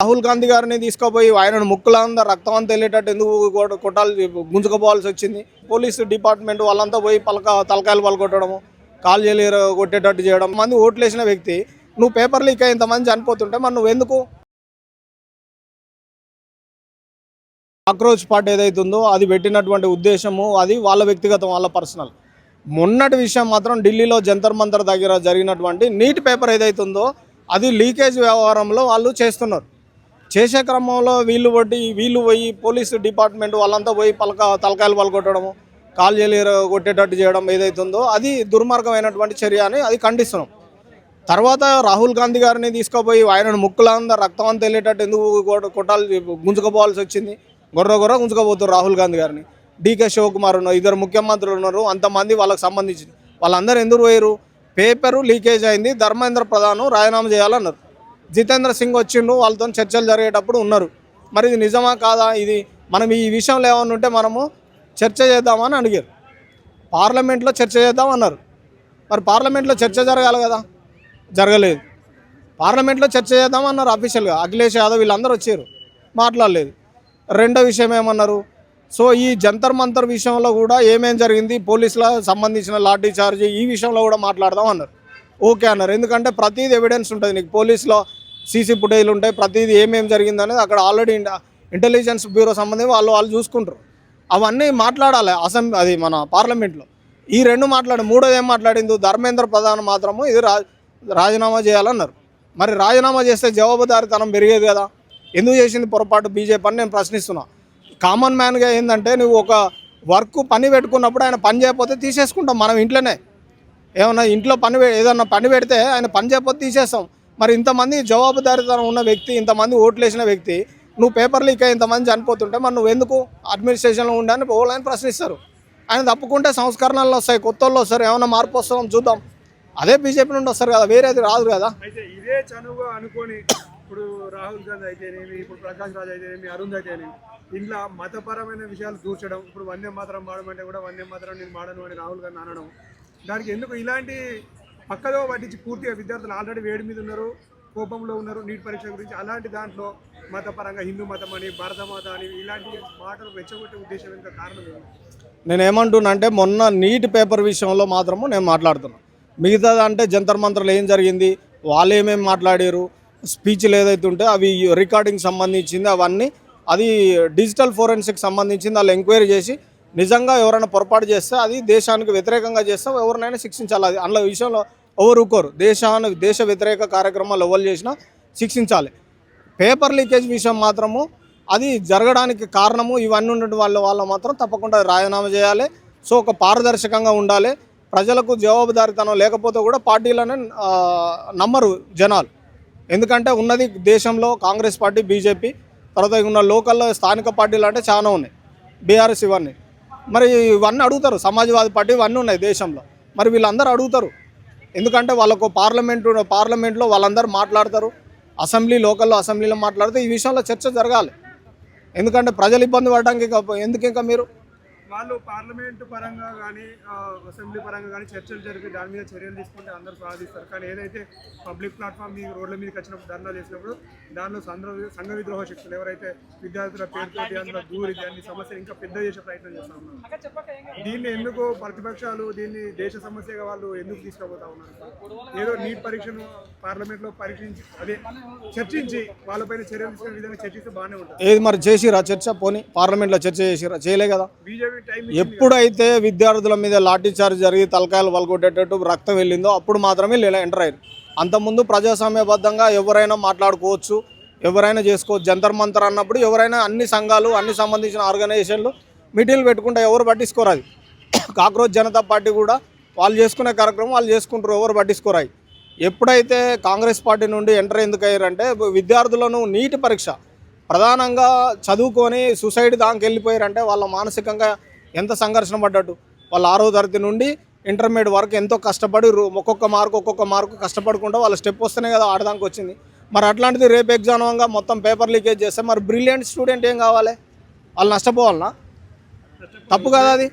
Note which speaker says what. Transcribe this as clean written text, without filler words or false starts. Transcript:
Speaker 1: రాహుల్ గాంధీ గారిని తీసుకుపోయి ఆయనను ముక్కులంతా రక్తం అంతా వెళ్ళేటట్టు ఎందుకు కొట్టాలి గుంజుకుపోవాల్సి వచ్చింది. పోలీసు డిపార్ట్మెంట్ వాళ్ళంతా పోయి తలకాయలు పలకొట్టడము, కాలు చేయలేరు కొట్టేటట్టు చేయడం. మంది ఓట్లు వేసిన వ్యక్తి నువ్వు పేపర్ లీక్ అయ్యి ఇంతమంది చనిపోతుంటే మరి నువ్వెందుకు? ఆక్రోచ్ పార్టీ ఏదైతుందో అది పెట్టినటువంటి ఉద్దేశము అది వాళ్ళ వ్యక్తిగతం, వాళ్ళ పర్సనల్. మొన్నటి విషయం మాత్రం ఢిల్లీలో జంతర్ మంతర్ దగ్గర జరిగినటువంటి నీట్ పేపర్ ఏదైతుందో అది లీకేజ్ వ్యవహారంలో వాళ్ళు చేస్తున్నారు. చేసే క్రమంలో వీళ్ళు పోయి పోలీసు డిపార్ట్మెంట్ వాళ్ళంతా పోయి తలకాయలు పలకొట్టడము, కాలు చేయలేరు కొట్టేటట్టు చేయడం ఏదైతుందో అది దుర్మార్గమైనటువంటి చర్య అని అది ఖండిస్తున్నాం. తర్వాత రాహుల్ గాంధీ గారిని తీసుకుపోయి ఆయనను ముక్కులంతా రక్తం అంతా వెళ్ళేటట్టు ఎందుకు కొట్టాలి గుంజుకుపోవాల్సి వచ్చింది. గొర్ర గుంజుకోబోతున్నారు రాహుల్ గాంధీ గారిని. డీకే శివకుమార్ ఉన్నారు, 2 ముఖ్యమంత్రులు ఉన్నారు, అంతమంది వాళ్ళకి సంబంధించి వాళ్ళందరూ ఎందుకు పోయారు? పేపరు లీకేజ్ అయింది, ధర్మేంద్ర ప్రధాన్ రాజీనామా చేయాలన్నారు. జితేంద్ర సింగ్ వచ్చిండు, వాళ్ళతో చర్చలు జరిగేటప్పుడు ఉన్నారు. మరి ఇది నిజమా కాదా? ఇది మనం ఈ విషయంలో ఏమన్నా ఉంటే మనము చర్చ చేద్దామని అడిగారు. పార్లమెంట్లో చర్చ చేద్దామన్నారు. మరి పార్లమెంట్లో చర్చ జరగాలి కదా, జరగలేదు. పార్లమెంట్లో చర్చ చేద్దామన్నారు అఫీషియల్గా. అఖిలేష్ యాదవ్ వీళ్ళందరూ వచ్చారు, మాట్లాడలేదు. రెండో విషయం ఏమన్నారు? సో ఈ జంతర్ మంతర్ విషయంలో కూడా ఏమేం జరిగింది, పోలీసుల సంబంధించిన లాఠీ చార్జ్ ఈ విషయంలో కూడా మాట్లాడదాం అన్నారు. ఓకే అన్నారు. ఎందుకంటే ప్రతిదీ ఎవిడెన్స్ ఉంటుంది నీకు, పోలీసులో సీసీ ఫుటేజ్లు ఉంటాయి, ప్రతిదీ ఏమేమి జరిగింది అనేది అక్కడ ఆల్రెడీ ఇంటెలిజెన్స్ బ్యూరో సంబంధించి వాళ్ళు చూసుకుంటారు. అవన్నీ మాట్లాడాలి అది మన పార్లమెంట్లో. ఈ 2 మాట్లాడి మూడోది ఏం మాట్లాడింది? ధర్మేంద్ర ప్రధాన్ మాత్రము ఇది రాజీనామా చేయాలన్నారు. మరి రాజీనామా చేస్తే జవాబుదారీతనం పెరిగేది కదా, ఎందుకు చేసింది పొరపాటు బీజేపీ అని నేను ప్రశ్నిస్తున్నా. కామన్ మ్యాన్గా ఏంటంటే నువ్వు ఒక వర్క్ పని పెట్టుకున్నప్పుడు ఆయన పని చేయకపోతే తీసేసుకుంటాం మనం ఇంట్లోనే. ఏమన్నా ఇంట్లో ఏదన్నా పని పెడితే ఆయన పని చేయకపోతే తీసేస్తాం. మరి ఇంతమంది జవాబుదారీతనం ఉన్న వ్యక్తి, ఇంతమంది ఓట్లు వేసిన వ్యక్తి నువ్వు పేపర్ లీక్ అయ్యి ఇంతమంది చనిపోతుంటే మరి నువ్వెందుకు అడ్మినిస్ట్రేషన్లో ఉండని పోవాలని ప్రశ్నిస్తారు. ఆయన తప్పుకుంటే సంస్కరణలు వస్తాయి, కొత్త వాళ్ళు వస్తారు, ఏమైనా మార్పు వస్తాం చూద్దాం. అదే బీజేపీ నుండి వస్తారు కదా, వేరేది రాదు కదా.
Speaker 2: అయితే ఇదే చనువుగా అనుకొని ఇప్పుడు రాహుల్ గాంధీ అయితేనేమి, ఇప్పుడు ప్రకాష్ రాజ్ అయితేనేమి, అరుణ్ అయితేనేమి ఇంట్లో మతపరమైన విషయాలు దూర్చడం, ఇప్పుడు వందే మాత్రం మాడమంటే కూడా వందే మాత్రం నేను మాడను అని రాహుల్ గాంధీ అనడం, దానికి ఎందుకు ఇలాంటి పక్కదో పట్టించి పూర్తిగా విద్యార్థులు ఆల్రెడీ వేడి మీద ఉన్నారు, కోపంలో ఉన్నారు నీట్ పరీక్ష గురించి, అలాంటి దాంట్లో మతపరంగా హిందూ మతం అని, భారత మత అని ఇలాంటి మాటలు రెచ్చగొట్టే ఉద్దేశం ఎంత కారణం ఏమి?
Speaker 1: నేనేమంటున్నా అంటే మొన్న నీట్ పేపర్ విషయంలో మాత్రము నేను మాట్లాడుతున్నాను. మిగతాది అంటే జంతర్ మంత్రాలు ఏం జరిగింది, వాళ్ళు ఏమేమి మాట్లాడారు, స్పీచ్లు ఏదైతే ఉంటే అవి రికార్డింగ్ సంబంధించింది అవన్నీ అది డిజిటల్ ఫోరెన్సిక్ సంబంధించింది. వాళ్ళు ఎంక్వైరీ చేసి నిజంగా ఎవరైనా పొరపాటు చేస్తే అది దేశానికి వ్యతిరేకంగా చేస్తే ఎవరినైనా శిక్షించాలి. అది అందులో విషయంలో ఎవరు ఊరుకోరు. దేశ వ్యతిరేక కార్యక్రమాలు ఎవరు చేసినా శిక్షించాలి. పేపర్ లీకేజ్ విషయం మాత్రము అది జరగడానికి కారణము ఇవన్నీ ఉన్నటువంటి వాళ్ళు మాత్రం తప్పకుండా రాజీనామా చేయాలి. సో ఒక పారదర్శకంగా ఉండాలి. ప్రజలకు జవాబుదారీతనం లేకపోతే కూడా పార్టీలను నమ్మరు జనాలు. ఎందుకంటే ఉన్నది దేశంలో కాంగ్రెస్ పార్టీ, బీజేపీ, తర్వాత ఉన్న లోకల్లో స్థానిక పార్టీలు అంటే చాలా ఉన్నాయి, బీఆర్ఎస్ ఇవన్నీ. మరి ఇవన్నీ అడుగుతారు, సమాజ్వాదీ పార్టీ ఇవన్నీ ఉన్నాయి దేశంలో. మరి వీళ్ళందరూ అడుగుతారు, ఎందుకంటే వాళ్ళకు పార్లమెంట్లో వాళ్ళందరూ మాట్లాడతారు, లోకల్లో అసెంబ్లీలో మాట్లాడితే ఈ విషయంలో చర్చ జరగాలి. ఎందుకంటే ప్రజలు ఇబ్బంది పడడానికి ఎందుకు ఇంకా మీరు
Speaker 2: వాళ్ళు పార్లమెంటు పరంగా కానీ అసెంబ్లీ పరంగా కానీ చర్చలు జరిపి దాని మీద చర్యలు తీసుకుంటే అందరూ స్వాగతిస్తారు. కానీ ఏదైతే పబ్లిక్ ప్లాట్ఫామ్ మీ రోడ్ల మీదకి వచ్చినప్పుడు ధర్నా చేసినప్పుడు దానిలో సంఘ విద్రోహ శక్తులు ఎవరైతే విద్యార్థుల పేరుతోటి అందులో దూరి దాన్ని సమస్యలు ఇంకా పెద్ద చేసే ప్రయత్నం చేస్తూ ఉన్నారు. దీన్ని ఎందుకు ప్రతిపక్షాలు దీన్ని దేశ సమస్యగా వాళ్ళు ఎందుకు తీసుకుపోతా ఉన్నారు? ఏదో నీట్ పరీక్షను పార్లమెంట్లో చర్చించి వాళ్ళపైన చర్యలు తీసుకునే విధంగా చర్చిస్తే బాగానే ఉంటుంది.
Speaker 1: ఏది మరి చేసిరా చర్చ? పోనీ పార్లమెంట్లో చర్చ చేసిరా? చేయలే కదా.
Speaker 2: బీజేపీ
Speaker 1: ఎప్పుడైతే విద్యార్థుల మీద లాఠీ చార్జ్ జరిగి తలకాయలు వలగొట్టేటట్టు రక్తం వెళ్ళిందో అప్పుడు మాత్రమే ఎంటర్ అయ్యారు. అంతకుముందు ప్రజాస్వామ్యబద్ధంగా ఎవరైనా మాట్లాడుకోవచ్చు, ఎవరైనా చేసుకోవచ్చు. జంతర్ మంతర్ అన్నప్పుడు ఎవరైనా అన్ని సంఘాలు, అన్ని సంబంధించిన ఆర్గనైజేషన్లు మీటింగ్లు పెట్టుకుంటే ఎవరు పట్టించుకోరు. అది కాక్రోచ్ జనతా పార్టీ కూడా వాళ్ళు చేసుకునే కార్యక్రమం వాళ్ళు చేసుకుంటారు, ఎవరు పట్టించుకోరాయి. ఎప్పుడైతే కాంగ్రెస్ పార్టీ నుండి ఎంటర్ ఎందుకు అయ్యారంటే విద్యార్థులను నీటి పరీక్ష ప్రధానంగా చదువుకొని సూసైడ్ దానికి వెళ్ళిపోయారంటే వాళ్ళ మానసికంగా ఎంత సంఘర్షణ పడ్డట్టు. వాళ్ళు 6వ తరగతి నుండి ఇంటర్మీడియట్ వరకు ఎంతో కష్టపడి ఒక్కొక్క మార్కు కష్టపడకుండా వాళ్ళ స్టెప్ వస్తేనే కదా ఆడదానికి వచ్చింది. మరి అట్లాంటిది రేపు ఎగ్జామ్గా మొత్తం పేపర్ లీకేజ్ చేస్తే మరి బ్రిలియంట్ స్టూడెంట్ ఏం కావాలి? వాళ్ళు నష్టపోవాలనా? తప్పు కదా అది.